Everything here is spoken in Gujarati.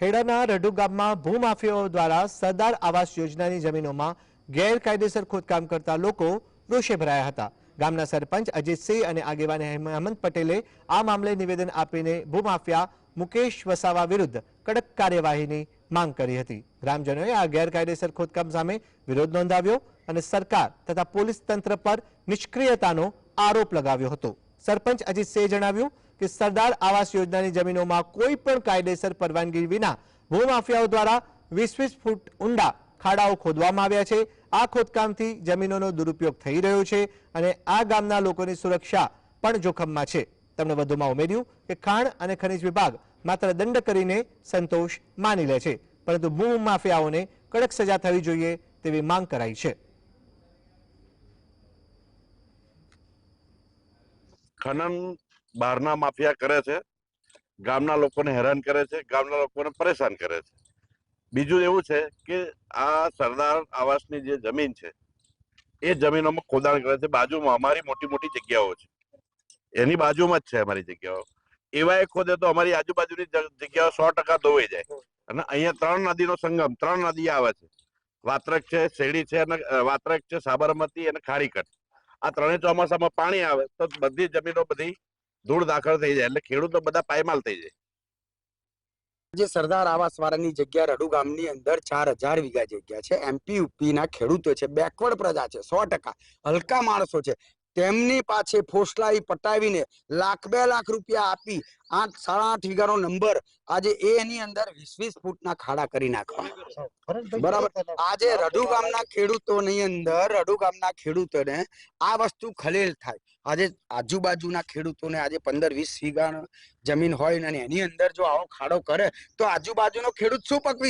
ખેડાના રઢુ ગામમાં ભૂમાફિયાઓ દ્વારા સરદાર આવાસ યોજનાની જમીનોમાં ગેરકાયદેસર ખોદકામ કરતા લોકો રોષે ભરાયા હતા। ગામના સરપંચ અજીતસિંહ અને આગેવાન હેમંત પટેલે આ મામલે નિવેદન આપીને ભૂમાફિયા મુકેશ વસાવા વિરુદ્ધ કડક કાર્યવાહીની માંગ કરી હતી। ગ્રામજનોએ આ ગેરકાયદેસર ખોદકામ સામે વિરોધ નોંધાવ્યો અને સરકાર તથા પોલીસ તંત્ર પર નિષ્ક્રિયતાનો આરોપ લગાવ્યો હતો। સરપંચ અજીતસિંહે જણાવ્યું કે સરદાર આવાસ યોજનાની જમીનોમાં કોઈ પણ કાયદેસર પરવાનગી વિના ભૂમાફિયાઓ દ્વારા 20-20 ફૂટ ઊંડા ખાડાઓ ખોદવામાં આવ્યા છે। આ ખોદકામથી જમીનોનો દુરુપયોગ થઈ રહ્યો છે અને આ ગામના લોકોની સુરક્ષા પણ જોખમમાં છે। તેમણે વધુમાં ઉમેર્યું કે ખાણ અને ખનિજ વિભાગ માત્ર દંડ કરીને સંતોષ માની લે છે, પરંતુ ભૂમાફિયાઓને કડક સજા થવી જોઈએ તેવી માંગ કરાઈ છે। ખનન બહારના માફિયા કરે છે, ગામના લોકોને હેરાન કરે છે, ગામના લોકોને પરેશાન કરે છે। બીજું એવું છે કે આ સરદાર આવાસની જે જમીન છે એ જમીનોમાં ખોદાણ કરે છે। બાજુમાં અમારી મોટી મોટી જગ્યાઓ છે, એની બાજુમાં જ છે અમારી જગ્યાઓ। એવા એ ખોદે તો અમારી આજુબાજુની જગ્યાઓ 100% ધોવાઈ જાય। અને અહીંયા 3 નદીનો સંગમ, 3 નદી આવે છે, વાત્રક છે, શેરડી છે અને વાત્રક છે, સાબરમતી અને ખારીકટ। આ ત્રણેય ચોમાસામાં પાણી આવે તો બધી જમીનો બધી ધૂળ દાખલ થઈ જાય, એટલે ખેડૂતો બધા પાયમાલ થઈ જાય। જે સરદાર આવાસ વાળાની જગ્યા રડુ ગામની અંદર 4000 વીઘા જગ્યા છે। એમપી યુપી ના ખેડૂતો છે, બેકવર્ડ પ્રજા છે, 100% હલકા માણસો છે। તેમની પાછે ફોસલાઈ પટાવીને લાખ-2 લાખ રૂપિયા આપી 8-8.5 વીઘાનો નંબર આજે એની અંદર 20-20 ફૂટના ખાડા કરી નાખવા। બરાબર, આજે રડુ ગામના ખેડૂતોની અંદર રડુ ગામના ખેડૂતોને આ વસ્તુ ખલેલ થાય। આજે આજુબાજુના ખેડૂતોને આજે 15-20 વીઘા જમીન હોય અને એની અંદર જો આવો ખાડો કરે તો આજુબાજુનો ખેડૂત શું પકવી